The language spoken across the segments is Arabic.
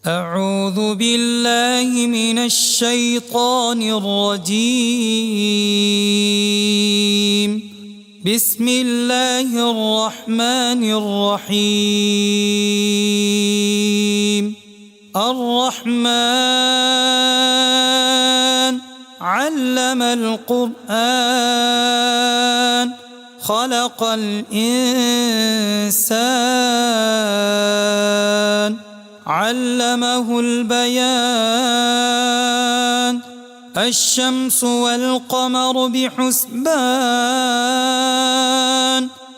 أعوذ بالله من الشيطان الرجيم. بسم الله الرحمن الرحيم. الرحمن علم القرآن خلق الإنسان علمه البيان. الشمس والقمر بحسبان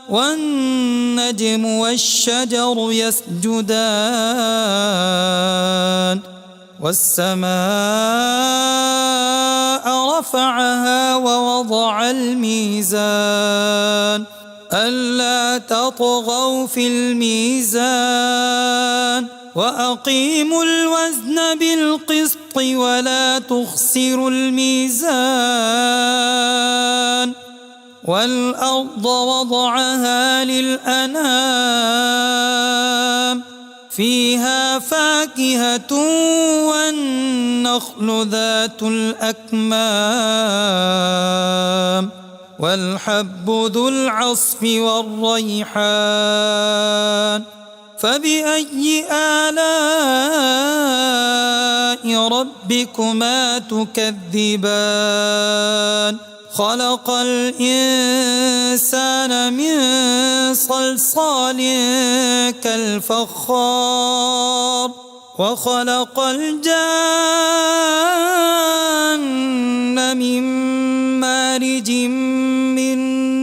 والنجم والشجر يسجدان والسماء رفعها ووضع الميزان ألا تطغوا في الميزان وأقيموا الوزن بالقسط ولا تخسروا الميزان. والأرض وضعها للأنام فيها فاكهة والنخل ذات الأكمام والحب ذو العصف والريحان. فبأي آلاء ربكما تكذبان؟ خلق الإنسان من صلصال كالفخار وخلق الجان من مارج من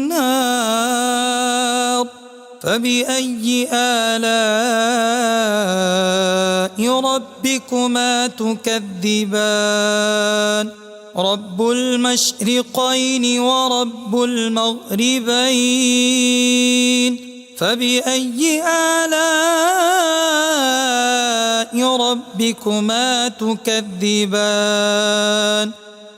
نار. فبأي آلاء ربكما تكذبان؟ رب المشرقين ورب المغربين. فبأي آلاء ربكما تكذبان؟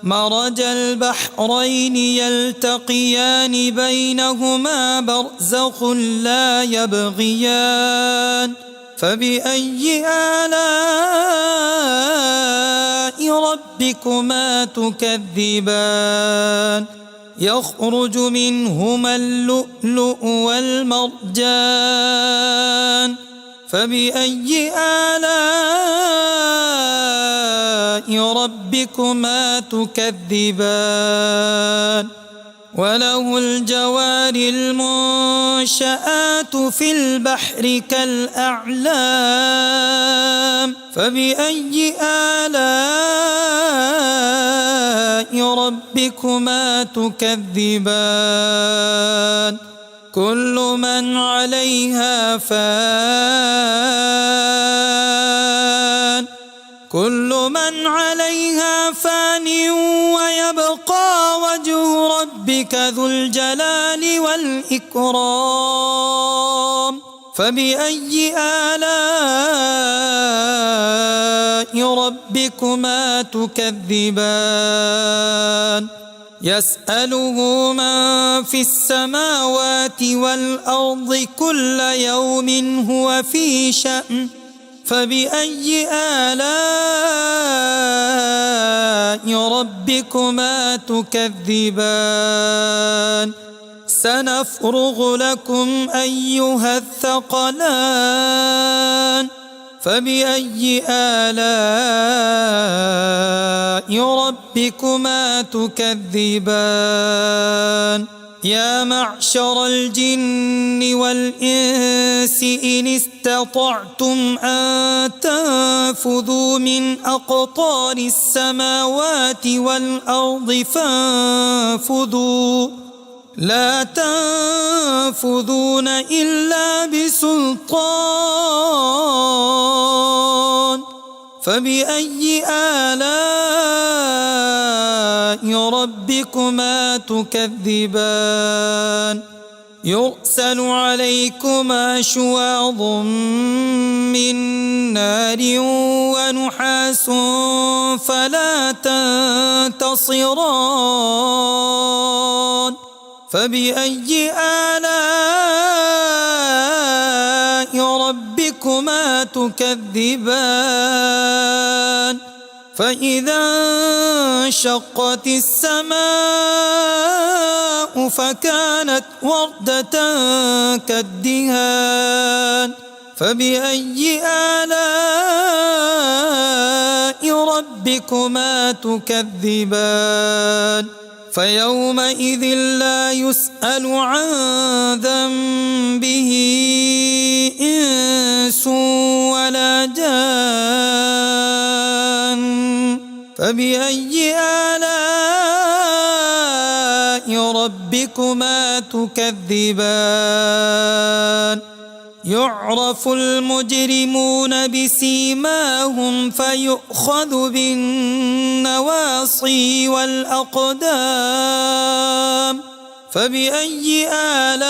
مرج البحرين يلتقيان بينهما برزخ لا يبغيان. فبأي آلاء ربكما تكذبان؟ يخرج منهما اللؤلؤ والمرجان. فبأي آلاء ربكما تكذبان؟ وله الجوار المنشآت في البحر كالأعلام. فبأي آلاء ربكما تكذبان؟ كل من عليها فان ويبقى وجه ربك ذو الجلال والإكرام. فبأي آلاء ربكما تكذبان؟ يسأله من في السماوات والأرض كل يوم هو في شأن. فبأي آلاء ربكما تكذبان؟ سنفرغ لكم أيها الثقلان. فبأي آلاء ربكما تكذبان؟ يا معشر الجن والإنس إن استطعتم أن تنفذوا من أقطار السماوات والأرض فانفذوا لا تنفذون إلا بسلطان. فبأي آلاء ربكما تكذبان؟ يرسل عليكما شواظ من نار ونحاس فلا تنتصران. فبأي آلاء ربكما تكذبان فإذا انشقت السماء فكانت وردة كالدهان فبأي آلاء ربكما تكذبان فيومئذ لا يسأل عن ذنبه إنس ولا جان فبأي آلاء ربكما تكذبان يعرف المجرمون بسيماهم فيؤخذ بالنواصي والأقدام فبأي آلاء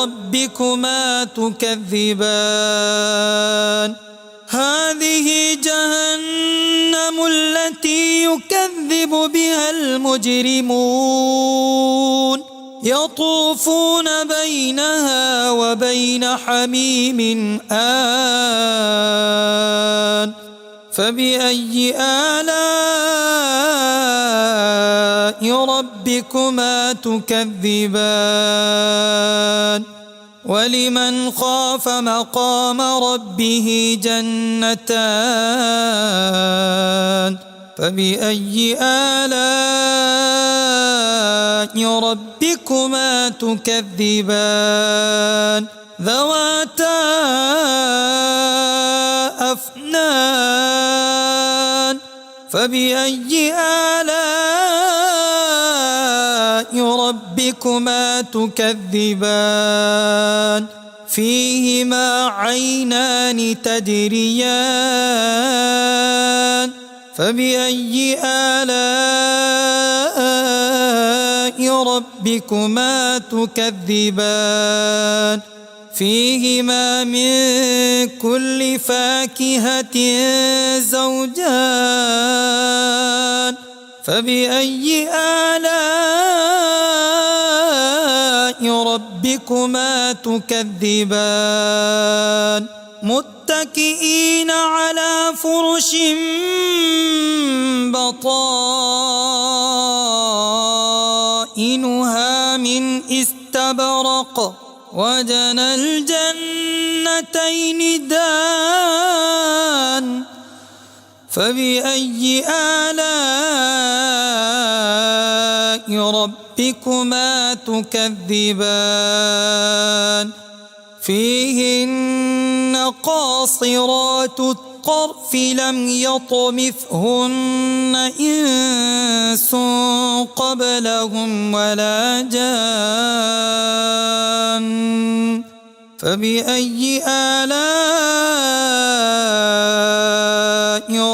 ربكما تكذبان هذه جهنم التي يكذب بها المجرمون يطوفون بينها وبين حميم آن فبأي آلاء ربكما تكذبان ولمن خاف مقام ربه جنتان فبأي آلاء ربكما تكذبان ذواتا أفنان فبأي آلاء ربكما تكذبان فيهما عينان تجريان فبأي آلاء ربكما تكذبان فيهما من كل فاكهة زوجان فبأي آلاء ربكما تكذبان متكئين على فرش بطائنها من استبرق وجنى الجنتين دان فبأي آلاء ربكما تكذبان فيهن قاصرات الطرف لم يطمثهن إنس قبلهم ولا جان فبأي آلاء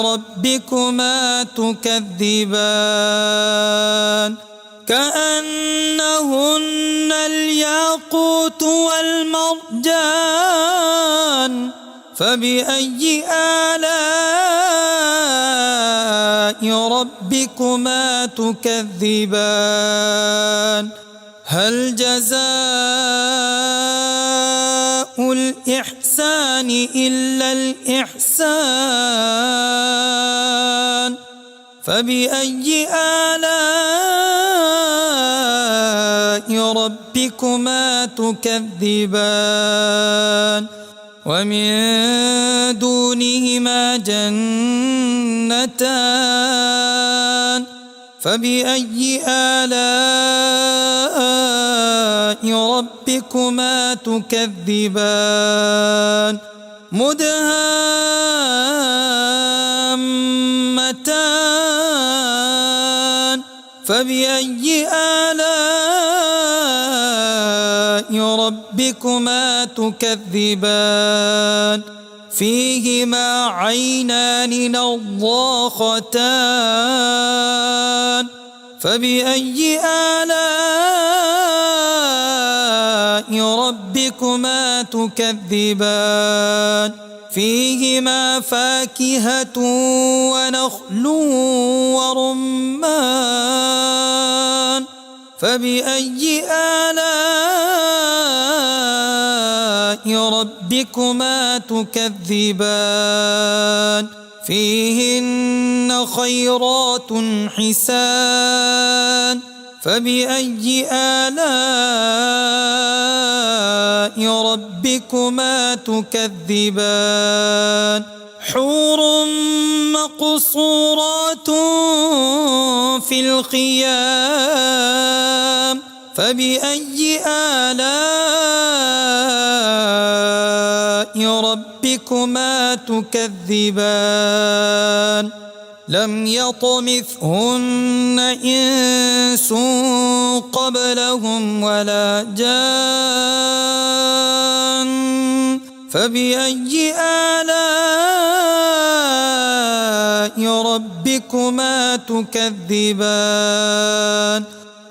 ربكما تكذبان كأنهن الياقوت والمرجان فبأي آلاء ربكما تكذبان هل جزاء الإحسان إلا الإحسان فبأي آلاء ربكما تكذبان ومن دونهما جنتان فبأي آلاء ربكما تكذبان مدهامتان فبأي آلاء ربكما تكذبان فيهما عينان نضاختان فبأي آلاء ربكما تكذبان فيهما فاكهة ونخل ورمان فبأي ربكما تكذبان فيهن خيرات حسان فبأي آلاء ربكما تكذبان حور مقصورات في الخيام فبأي آلاء ربكما تكذبان لم يطمثهن إنس قبلهم ولا جان فبأي آلاء ربكما تكذبان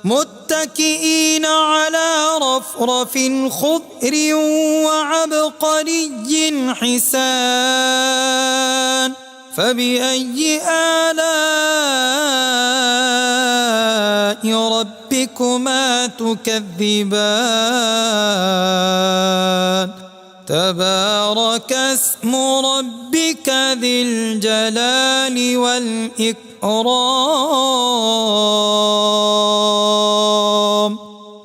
متكئين على رفرف خضر وعبقري حسان فبأي آلاء ربكما تكذبان تبارك اسم ربك ذي الجلال والإكرام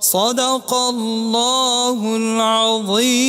صدق الله العظيم.